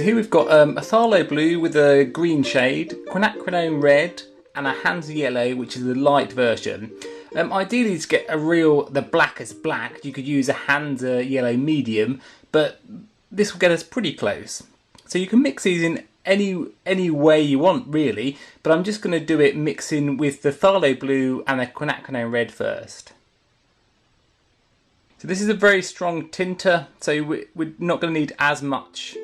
here we've got a Phthalo blue with a green shade, quinacridone red, and a Hansa yellow, which is the light version. Ideally, to get the blackest black, you could use a Hansa yellow medium, but this will get us pretty close. So you can mix these in any way you want, really, but I'm just going to do it mixing with the Phthalo blue and the quinacridone red first. So this is a very strong tinter, so we're not going to need as much.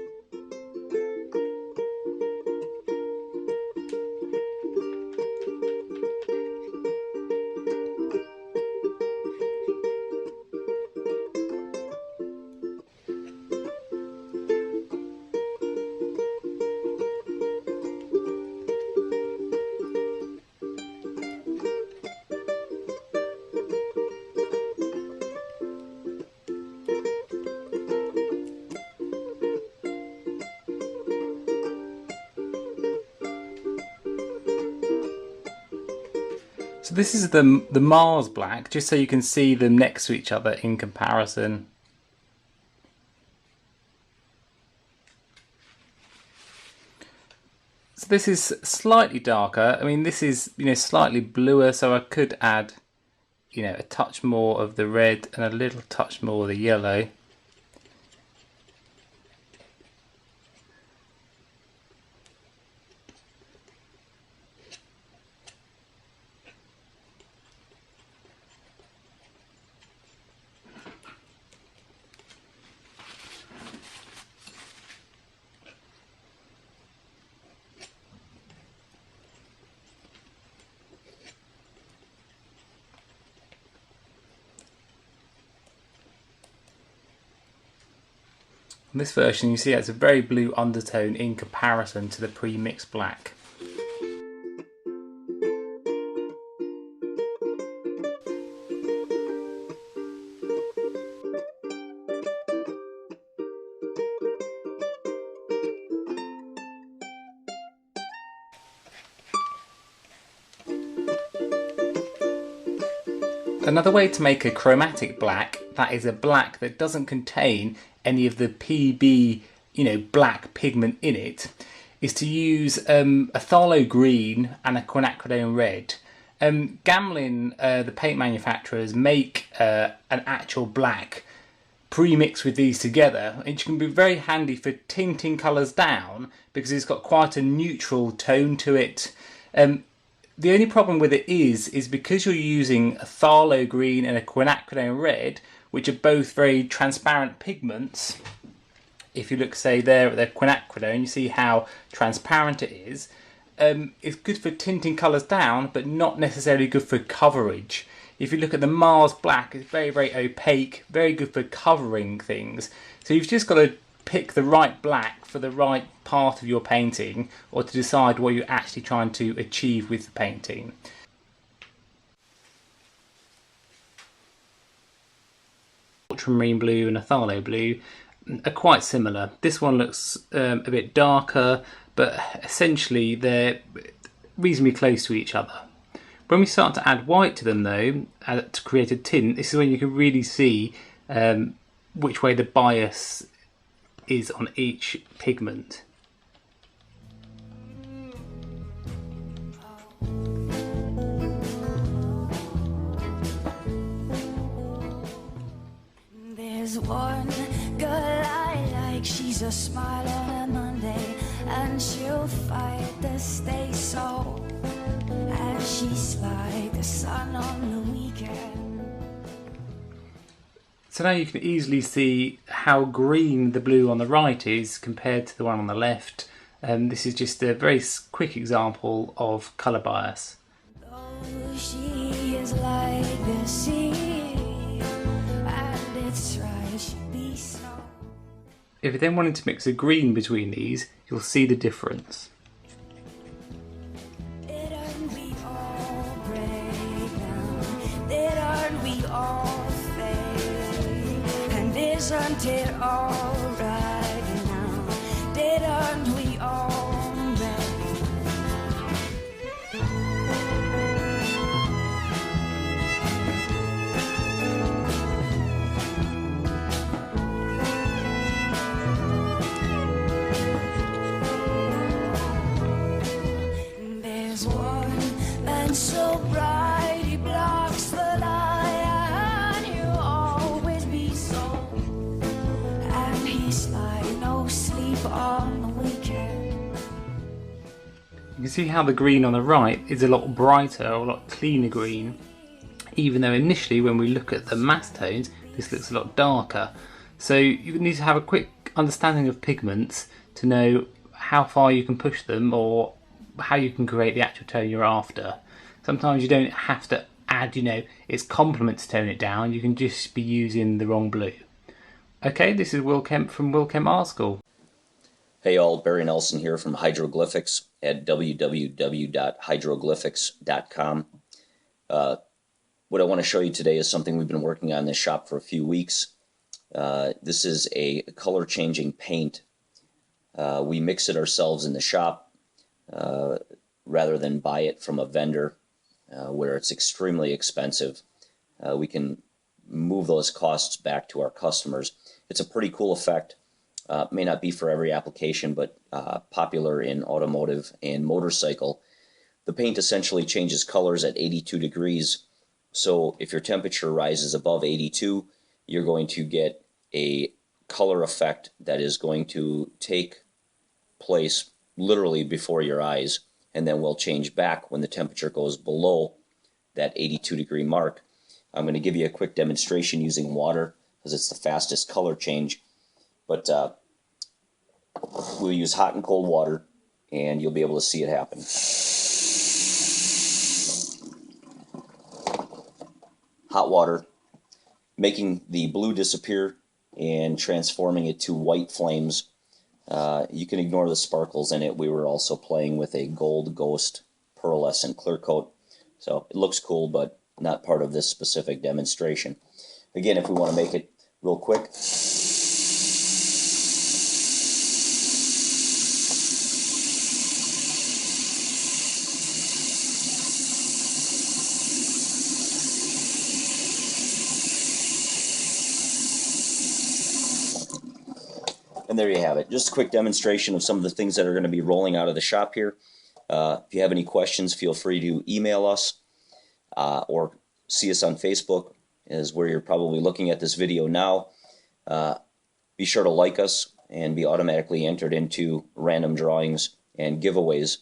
So this is the Mars black, just so you can see them next to each other in comparison. So this is slightly darker. I mean, this is, slightly bluer, so I could add, a touch more of the red and a little touch more of the yellow. On this version, you see it's a very blue undertone in comparison to the pre-mixed black. Another way to make a chromatic black, that is a black that doesn't contain any of the PB, black pigment in it, is to use a phthalo green and a quinacridone red. Gamlin, the paint manufacturers, make an actual black pre-mixed with these together, which can be very handy for tinting colours down because it's got quite a neutral tone to it. The only problem with it is because you're using a phthalo green and a quinacridone red, which are both very transparent pigments. If you look, say, there at the quinacridone, you see how transparent it is. It's good for tinting colours down, but not necessarily good for coverage. If you look at the Mars black, it's very, very opaque, very good for covering things. So you've just got to pick the right black for the right part of your painting, or to decide what you're actually trying to achieve with the painting. Ultramarine blue and a phthalo blue are quite similar. This one looks a bit darker, but essentially they're reasonably close to each other. When we start to add white to them though, to create a tint, this is when you can really see which way the bias is on each pigment. There's one girl I like, she's a smile on a Monday, and she'll fight the stay so, and she's like the sun on the weekend. So now you can easily see how green the blue on the right is compared to the one on the left. This is just a very quick example of colour bias. Oh, she is like the sea, and it's right, she'd be so. If you then wanted to mix a green between these, you'll see the difference. Didn't we all break down? Didn't we all fail? And isn't it all right now? Didn't we all break? You can see how the green on the right is a lot brighter, or a lot cleaner green, even though initially when we look at the mass tones, this looks a lot darker. So you need to have a quick understanding of pigments to know how far you can push them or how you can create the actual tone you're after. Sometimes you don't have to add, its complement to tone it down. You can just be using the wrong blue. Okay, this is Will Kemp from Will Kemp Art School. Hey all, Barry Nelson here from Hydroglyphics at www.hydroglyphics.com. What I want to show you today is something we've been working on in this shop for a few weeks. This is a color changing paint. We mix it ourselves in the shop rather than buy it from a vendor where it's extremely expensive. We can move those costs back to our customers. It's a pretty cool effect. May not be for every application, but popular in automotive and motorcycle. The paint essentially changes colors at 82 degrees. So if your temperature rises above 82, you're going to get a color effect that is going to take place literally before your eyes, and then will change back when the temperature goes below that 82 degree mark. I'm going to give you a quick demonstration using water because it's the fastest color change. But we'll use hot and cold water, and you'll be able to see it happen. Hot water, making the blue disappear and transforming it to white flames. You can ignore the sparkles in it. We were also playing with a gold ghost pearlescent clear coat. So it looks cool, but not part of this specific demonstration. Again, if we want to make it real quick, and there you have it. Just a quick demonstration of some of the things that are going to be rolling out of the shop here. If you have any questions, feel free to email us or see us on Facebook, is where you're probably looking at this video now. Be sure to like us and be automatically entered into random drawings and giveaways.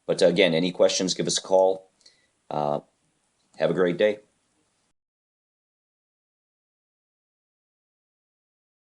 But again, any questions, give us a call. Have a great day.